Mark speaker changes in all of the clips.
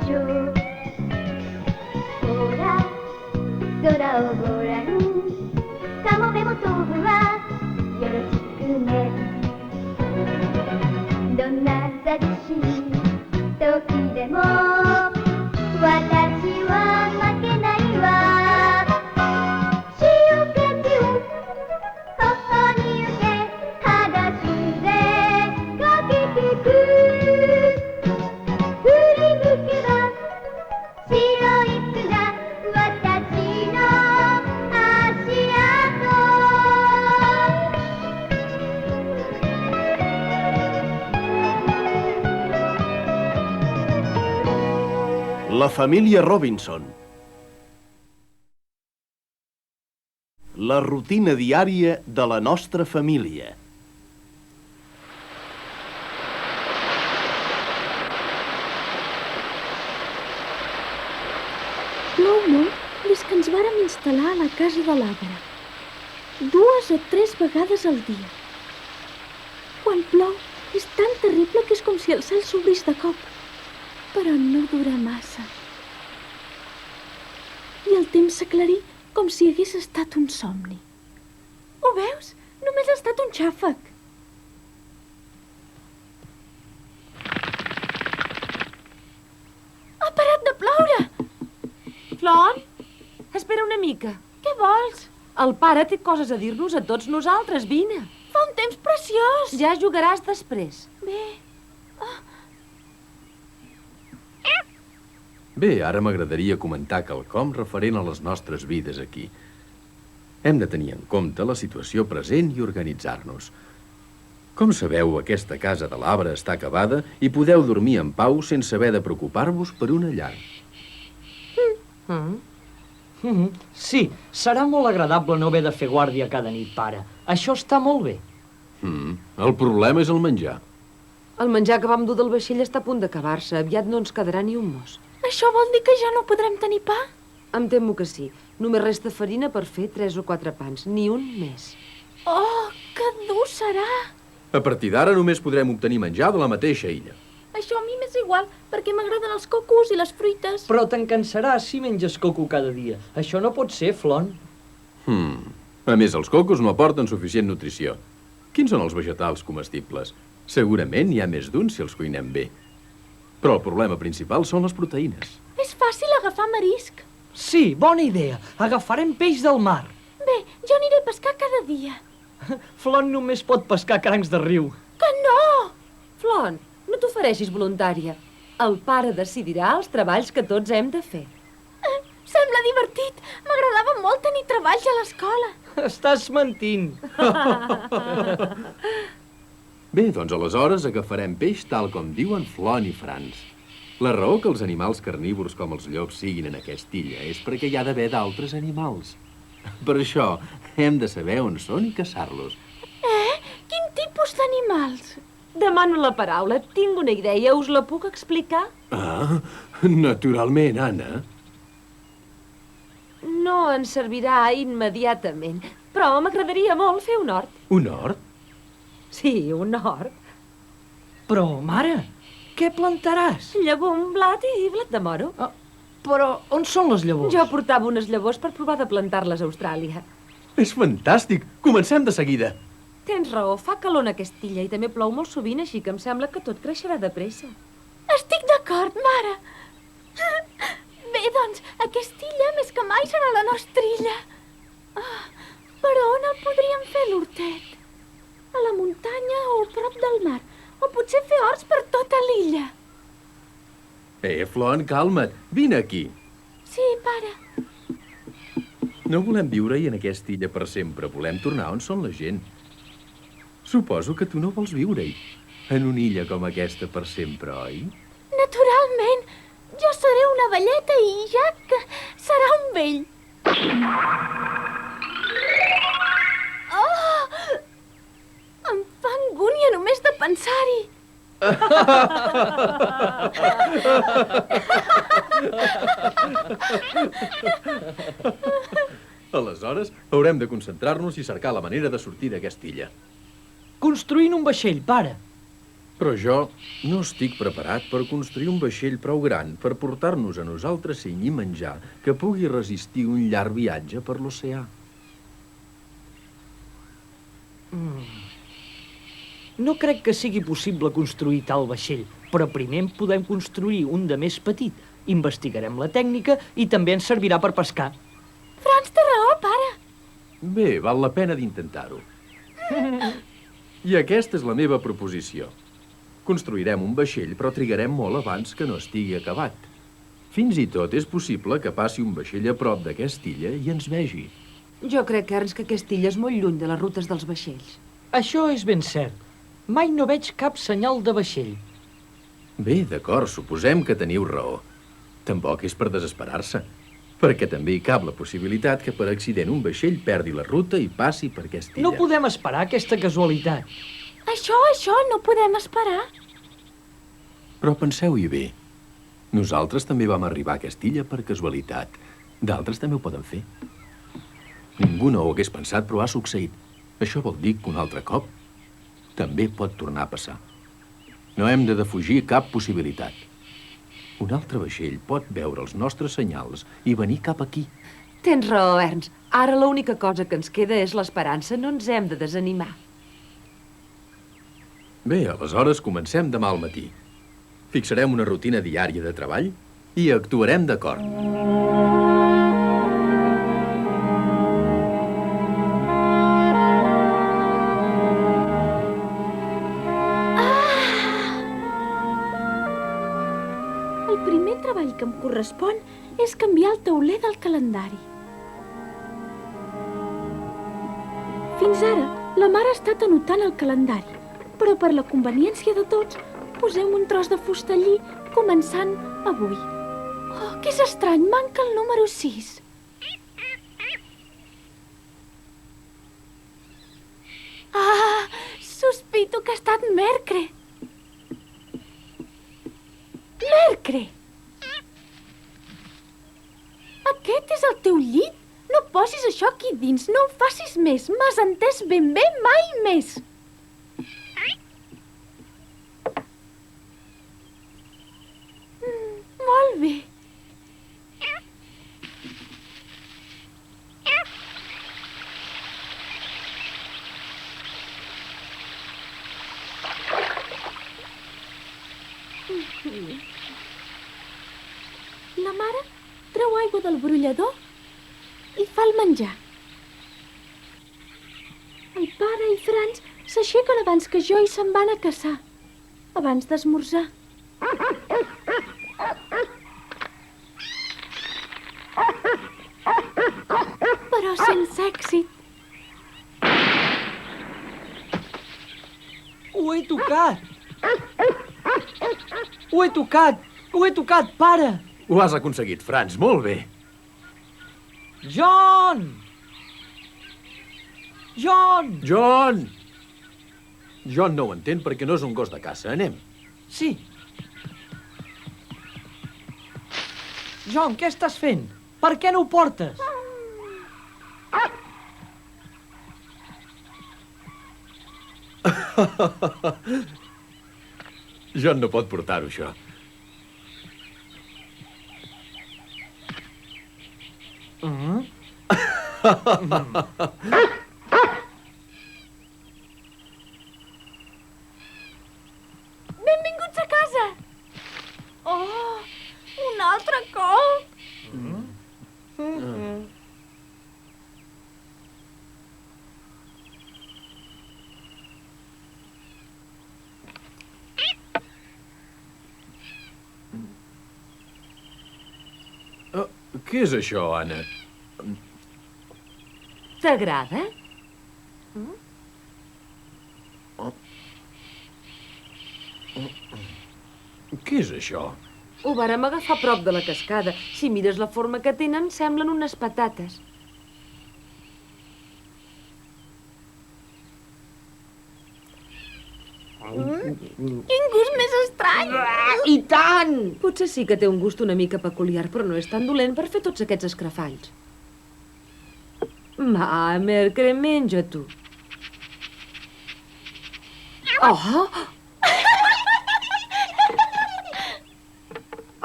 Speaker 1: しょう。ほら空をご覧、カモメも飛ぶわ、よろしくね。どんな寂しい時でも私は負けないわ。潮風を頬に受け裸足でかけてく、振り向けば白い砂、私の足跡。
Speaker 2: La família Robinson. La rutina diària de la nostra família.
Speaker 3: Plou molt des que ens vàrem instal·lar a la casa de l'arbre. 2 o 3 vegades al dia. Quan plou és tan terrible que és com si el cel s'obrís de cop. Però no dura massa. I el temps s'aclarí com si hagués estat un somni. Ho veus? Només ha estat un xàfec. Ha parat de ploure!
Speaker 4: Flor, espera una mica.
Speaker 3: Què vols?
Speaker 4: El pare té coses a dir-nos a tots nosaltres, vine.
Speaker 3: Fa un temps preciós.
Speaker 4: Ja jugaràs després.
Speaker 3: Bé.
Speaker 5: Bé, ara m'agradaria comentar quelcom referent a les nostres vides aquí. Hem de tenir en compte la situació present i organitzar-nos. Com sabeu, aquesta casa de l'arbre està acabada i podeu dormir en pau sense haver de preocupar-vos per una llar.
Speaker 6: Sí, serà molt agradable no haver de fer guàrdia cada nit, pare. Això està molt bé.
Speaker 5: El problema és el menjar.
Speaker 4: El menjar que vam dur del vaixell està a punt d'acabar-se. Aviat no ens quedarà ni un mos.
Speaker 3: Això vol dir que ja no podrem tenir pa?
Speaker 4: Em temo que sí. Només resta farina per fer 3 o 4 pans. Ni un més.
Speaker 3: Oh, que dur serà!
Speaker 5: A partir d'ara només podrem obtenir menjar de la mateixa illa.
Speaker 3: Això a mi m'és igual, perquè m'agraden els cocos i les fruites.
Speaker 6: Però te'n cansaràs si menges coco cada dia. Això no pot ser, Flon.
Speaker 5: A més, els cocos no aporten suficient nutrició. Quins són els vegetals comestibles? Segurament n'hi ha més d'un si els cuinem bé. Però el problema principal són les proteïnes.
Speaker 3: És fàcil agafar marisc.
Speaker 6: Sí, bona idea. Agafarem peix del mar.
Speaker 3: Bé, jo aniré a pescar cada dia.
Speaker 6: Flon només pot pescar crancs de riu.
Speaker 3: Que no!
Speaker 4: Flon, no t'ofereixis voluntària. El pare decidirà els treballs que tots hem de fer.
Speaker 3: Sembla divertit. M'agradava molt tenir treballs a l'escola.
Speaker 6: Estàs mentint.
Speaker 5: Bé, doncs aleshores agafarem peix tal com diuen Flon i Franz. La raó que els animals carnívors com els llops siguin en aquesta illa és perquè hi ha d'haver d'altres animals. Per això hem de saber on són i caçar-los.
Speaker 3: Quin tipus d'animals?
Speaker 4: Demano la paraula. Tinc una idea. Us la puc explicar?
Speaker 5: Ah, naturalment, Anna.
Speaker 4: No ens servirà immediatament, però m'agradaria molt fer un hort.
Speaker 5: Un hort?
Speaker 4: Sí, un hort.
Speaker 6: Però, mare, què plantaràs?
Speaker 4: Llegum, blat i blat de moro.
Speaker 6: Però on són les llavors?
Speaker 4: Jo portava unes llavors per provar de plantar-les a Austràlia.
Speaker 5: És fantàstic! Comencem de seguida.
Speaker 4: Tens raó, fa calor en aquesta illa i també plou molt sovint, així que em sembla que tot creixerà de pressa.
Speaker 3: Estic d'acord, mare. Bé, doncs, aquesta illa més que mai serà la nostra illa. Però on el podríem fer, l'hortet? A la muntanya o a prop del mar? O potser fer horts per tota l'illa?
Speaker 5: Flon, calma't. Vine aquí.
Speaker 3: Sí, pare.
Speaker 5: No volem viure-hi en aquesta illa per sempre. Volem tornar on són la gent. Suposo que tu no vols viure-hi. En una illa com aquesta per sempre, oi?
Speaker 3: Naturalment. Jo seré una velleta i Jack serà un vell. Oh! Em fa angúnia només de pensar-hi.
Speaker 5: Aleshores, haurem de concentrar-nos i cercar la manera de sortir d'aquesta illa.
Speaker 6: Construint un vaixell, pare.
Speaker 5: Però jo no estic preparat per construir un vaixell prou gran per portar-nos a nosaltres seny i menjar que pugui resistir un llarg viatge per l'oceà.
Speaker 6: No crec que sigui possible construir tal vaixell, però primer en podem construir un de més petit. Investigarem la tècnica i també ens servirà per pescar.
Speaker 3: Franz té raó, pare.
Speaker 5: Bé, val la pena d'intentar-ho. I aquesta és la meva proposició. Construirem un vaixell, però trigarem molt abans que no estigui acabat. Fins i tot és possible que passi un vaixell a prop d'aquesta illa i ens vegi.
Speaker 4: Jo crec, Ernst, que aquesta illa és molt lluny de les rutes dels vaixells.
Speaker 6: Això és ben cert. Mai no veig cap senyal de vaixell.
Speaker 5: Bé, d'acord, suposem que teniu raó. Tampoc és per desesperar-se, perquè també hi cap la possibilitat que per accident un vaixell perdi la ruta i passi per aquesta illa.
Speaker 6: No podem esperar aquesta casualitat.
Speaker 3: Això no podem esperar.
Speaker 5: Però penseu-hi bé. Nosaltres també vam arribar a aquesta illa per casualitat. D'altres també ho poden fer. Ningú no ho hagués pensat, però ha succeït. Això vol dir que un altre cop també pot tornar a passar. No hem de defugir cap possibilitat. Un altre vaixell pot veure els nostres senyals i venir cap aquí.
Speaker 4: Tens raó, Ernst. Ara l'única cosa que ens queda és l'esperança. No ens hem de desanimar.
Speaker 5: Bé, aleshores comencem demà al matí. Fixarem una rutina diària de treball i actuarem d'acord.
Speaker 3: El primer treball que em correspon és canviar el tauler del calendari. Fins ara, la mare ha estat anotant el calendari, però per la conveniència de tots, posem un tros de fusta allí, començant avui. Oh, que és estrany, manca el número 6. Ah, sospito que ha estat Mercre. Mercre! Aquest és el teu llit? No posis això aquí dins, no ho facis més. M'has entès ben bé, mai més. Molt bé. La mare treu aigua del brollador i fa el menjar. El pare i Franz s'aixequen abans que jo i se'n van a caçar, abans d'esmorzar. Però sense èxit.
Speaker 6: Ho he tocat! Ho he tocat! Ho he tocat, pare!
Speaker 5: Ho has aconseguit, Franz, molt bé.
Speaker 6: John! John!
Speaker 5: John! John no ho entén perquè no és un gos de caça. Anem.
Speaker 6: Sí. John, què estàs fent? Per què no ho portes?
Speaker 5: John no pot portar-ho, això.
Speaker 3: Benvinguts a casa! Oh, un altre cop!
Speaker 5: Què és això, Anna?
Speaker 4: T'agrada?
Speaker 5: Què és això?
Speaker 4: Ho vàrem agafar a prop de la cascada. Si mires la forma que tenen, semblen unes patates.
Speaker 3: Quin gust més estrany!
Speaker 4: I tant! Potser sí que té un gust una mica peculiar, però no és tan dolent per fer tots aquests escrafalls. Mercre, menja tu. Oh!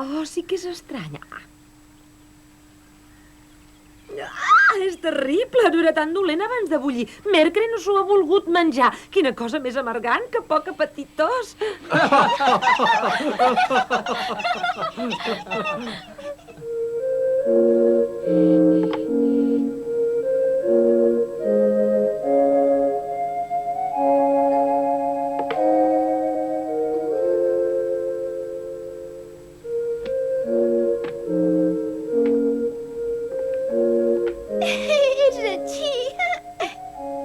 Speaker 4: Oh, sí que és estrany. És terrible, no era tan dolent abans de bullir. Mercre no s'ho ha volgut menjar. Quina cosa més amargant, que poc apetitós.
Speaker 3: És així.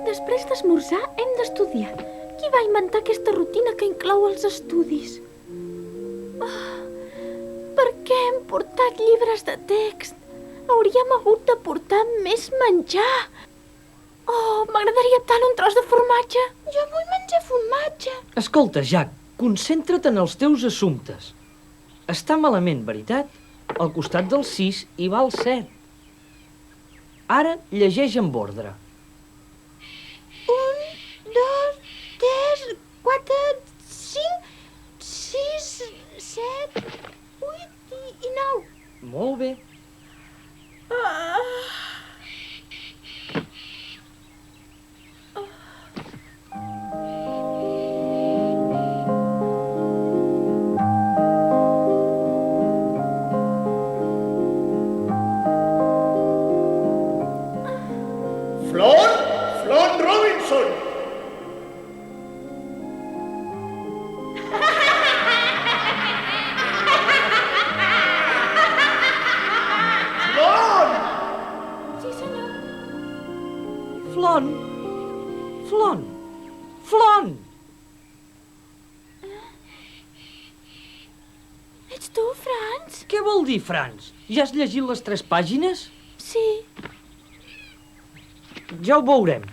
Speaker 3: Després d'esmorzar hem d'estudiar. Qui va inventar aquesta rutina que inclou els estudis? Per què hem portat llibres de text? Hauríem hagut de portar més menjar. Oh, m'agradaria tant un tros de formatge. Jo vull menjar formatge.
Speaker 6: Escolta, Jack, concentra't en els teus assumptes. Està malament, veritat? Al costat del 6 hi va el 7. Ara llegeix amb ordre.
Speaker 3: 1, 2, 3, 4, 5, 6, 7, 8 i 9.
Speaker 6: Molt bé.
Speaker 2: Flon Robinson! Flon!
Speaker 3: Sí, senyor.
Speaker 6: Flon! Flon! Flon!
Speaker 3: Ets tu, Franz?
Speaker 6: Què vol dir, Franz? Ja has llegit les 3 pàgines?
Speaker 3: Sí.
Speaker 6: Ja ho veurem.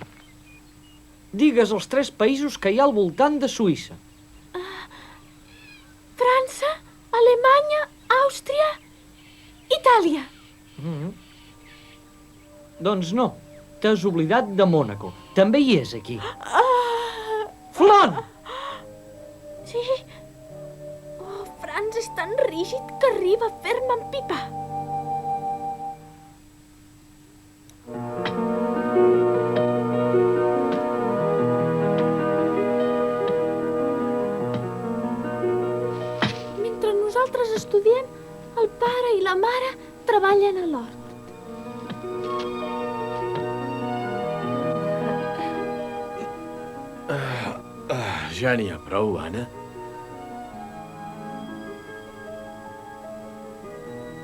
Speaker 6: Digues els 3 països que hi ha al voltant de Suïssa.
Speaker 3: França, Alemanya, Àustria, Itàlia.
Speaker 6: Doncs no, t'has oblidat de Mònaco. També hi és, aquí. Flon!
Speaker 3: Sí. Oh, Franz és tan rígid que arriba a fer-me empipar. Mentre nosaltres estudiem, el pare i la mare treballen a l'hort.
Speaker 5: Ja n'hi ha prou, Anna.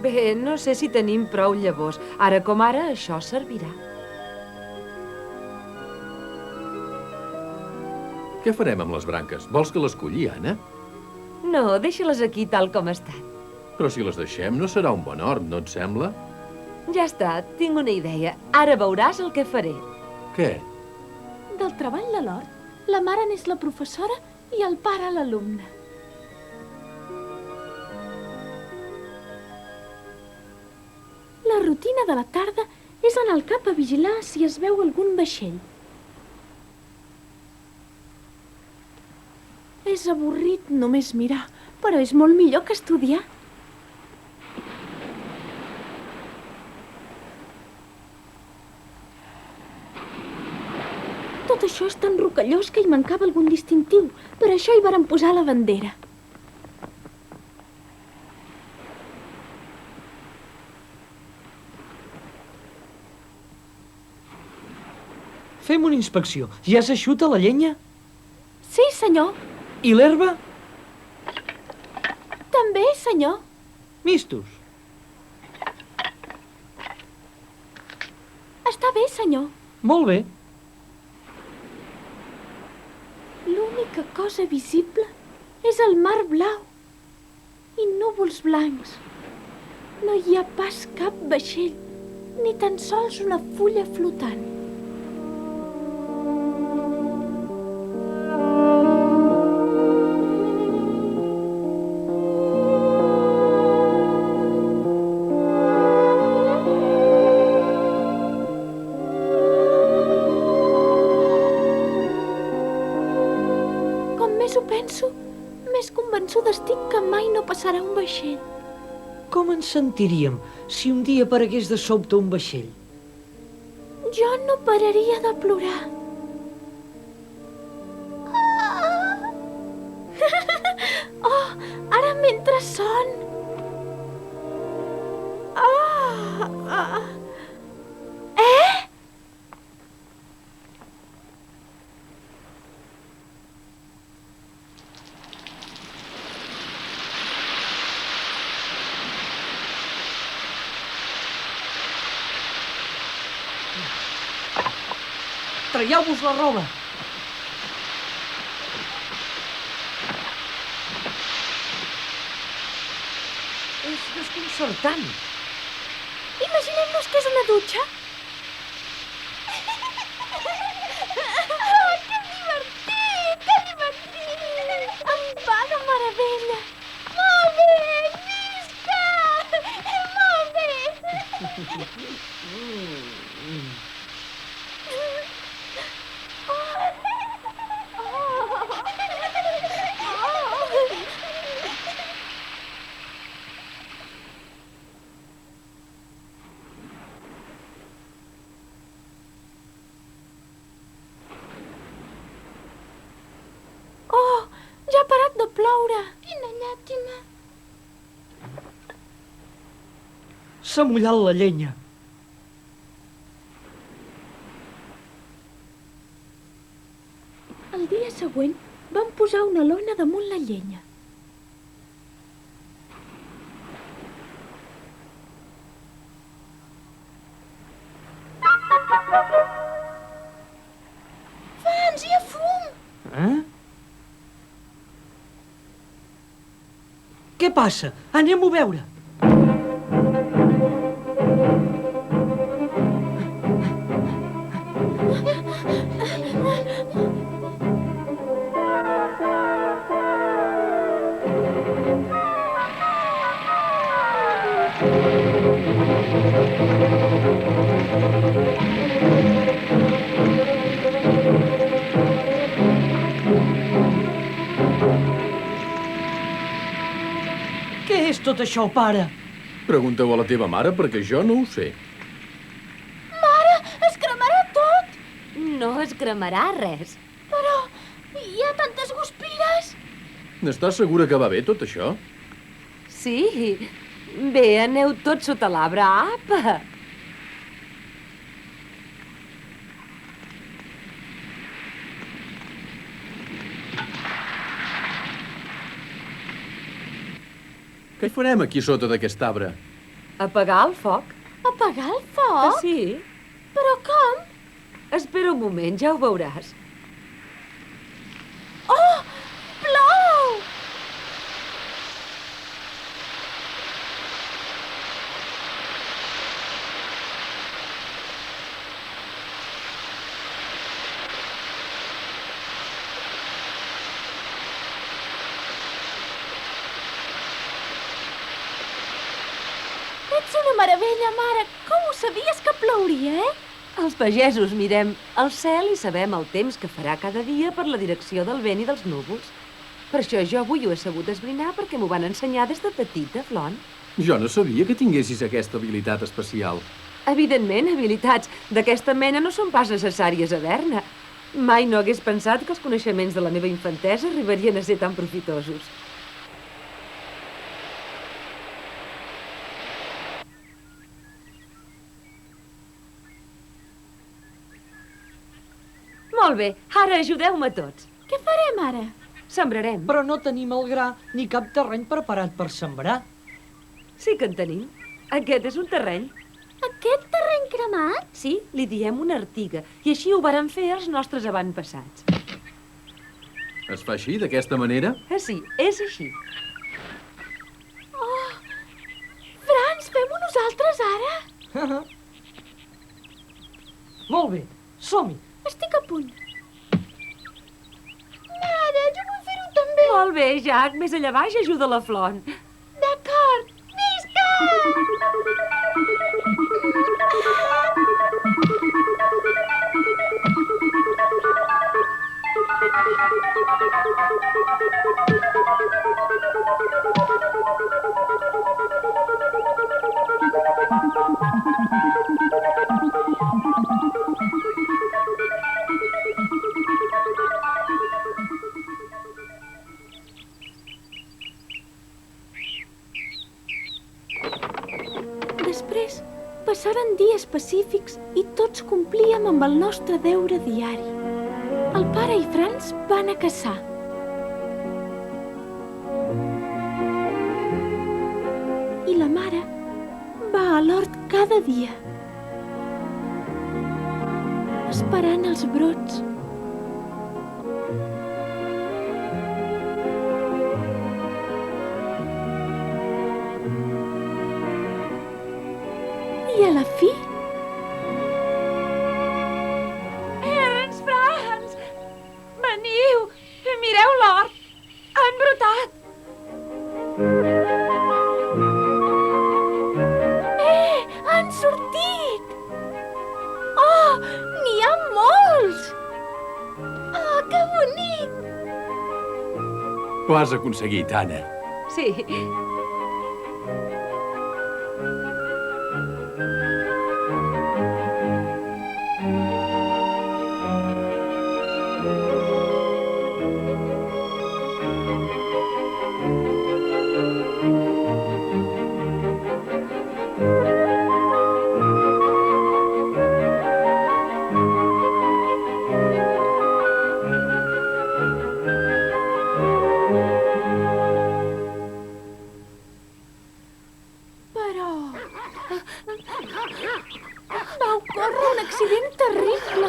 Speaker 4: Bé, no sé si tenim prou llavors. Ara com ara, això servirà.
Speaker 5: Què farem amb les branques? Vols que les colli, Anna?
Speaker 4: No, deixa-les aquí tal com estan.
Speaker 5: Però si les deixem no serà un bon hort, no et sembla?
Speaker 4: Ja està, tinc una idea. Ara veuràs el que faré.
Speaker 5: Què?
Speaker 3: Del treball de l'hort, la mare n'és la professora i el pare l'alumne. La rutina de la tarda és anar al cap a vigilar si es veu algun vaixell. És avorrit només mirar, però és molt millor que estudiar. Tot això és tan rocallós que hi mancava algun distintiu. Per això hi varen posar la bandera.
Speaker 6: Fem una inspecció. Ja s'aixuta la llenya?
Speaker 3: Sí, senyor.
Speaker 6: I l'herba?
Speaker 3: També, senyor.
Speaker 6: Mistos.
Speaker 3: Està bé, senyor.
Speaker 6: Molt bé.
Speaker 3: L'única cosa visible és el mar blau i núvols blancs. No hi ha pas cap vaixell, ni tan sols una fulla flotant. Com més ho penso, més convençuda estic que mai no passarà un vaixell.
Speaker 6: Com ens sentiríem si un dia aparegués de sobte un vaixell?
Speaker 3: Jo no pararia de plorar. Oh, ara mentre son. Eh?
Speaker 6: Traieu-vos la roba! És desconcertant.
Speaker 3: Imaginem-nos que és una dutxa. Oh, que divertit, que divertit! Em va de meravella. Molt bé, visca! Molt bé! Oh, ja ha parat de ploure. Quina llàstima.
Speaker 6: S'ha mullat la llenya.
Speaker 3: El dia següent vam posar una lona damunt la llenya. Fans, hi ha fum!
Speaker 6: Eh? Què passa? Anem-ho a veure. Què és tot això, pare?
Speaker 5: Pregunta-ho a la teva mare, perquè jo no ho sé.
Speaker 3: Mare, es cremarà tot!
Speaker 4: No es cremarà res.
Speaker 3: Però hi ha tantes guspires!
Speaker 5: N'estàs segura que va bé tot això?
Speaker 4: Sí. Bé, aneu tots sota l'arbre. Apa!
Speaker 5: Què hi farem aquí sota d'aquest arbre?
Speaker 4: Apagar el foc.
Speaker 3: Apagar el foc?
Speaker 4: Sí.
Speaker 3: Però com?
Speaker 4: Espera un moment, ja ho veuràs.
Speaker 3: Oh, plou! Ets una meravella, mare. Com ho sabies que plouria, eh?
Speaker 4: Els pagesos mirem el cel i sabem el temps que farà cada dia per la direcció del vent i dels núvols. Per això jo avui ho he sabut esbrinar perquè m'ho van ensenyar des de petita, Flon.
Speaker 5: Jo no sabia que tinguessis aquesta habilitat especial.
Speaker 4: Evidentment, habilitats d'aquesta mena no són pas necessàries a Berna. Mai no hagués pensat que els coneixements de la meva infantesa arribarien a ser tan profitosos. Molt bé, ara ajudeu-me tots.
Speaker 3: Què farem ara?
Speaker 4: Sembrarem.
Speaker 6: Però no tenim el gra ni cap terreny preparat per sembrar.
Speaker 4: Sí que en tenim. Aquest és un terreny.
Speaker 3: Aquest terreny cremat?
Speaker 4: Sí, li diem una artiga. I així ho varen fer els nostres avantpassats.
Speaker 5: Es fa així, d'aquesta manera?
Speaker 4: Ah, sí, és així.
Speaker 3: Oh, Franz, fem-ho nosaltres ara?
Speaker 6: Molt bé, som-hi.
Speaker 3: Estic a punt. Mare, jo vull fer-ho també.
Speaker 4: Molt bé, Jack, més allà baix ajuda la Flon.
Speaker 3: D'acord, visca! Passaren dies pacífics i tots complíem amb el nostre deure diari. El pare i Franz van a caçar. I la mare va a l'hort cada dia, esperant els brots. I a la fi...
Speaker 4: Ernst, Franz! Veniu! Mireu l'hort! Han brotat!
Speaker 3: Han sortit! Oh, n'hi ha molts! Oh, que bonic!
Speaker 5: Ho has aconseguit, Anna.
Speaker 4: Sí.
Speaker 3: Però... va ocórrer un accident terrible.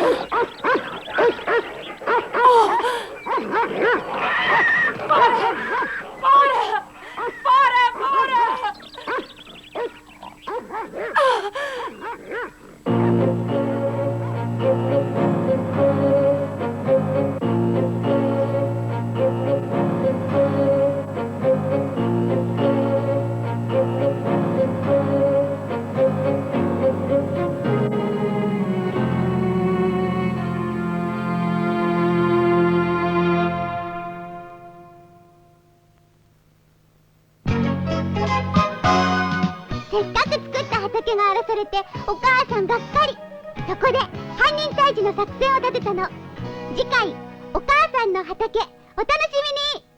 Speaker 1: せっかく作った畑が荒らされてお母さんがっかり。そこで犯人退治の作戦を立てたの。次回お母さんの畑お楽しみに。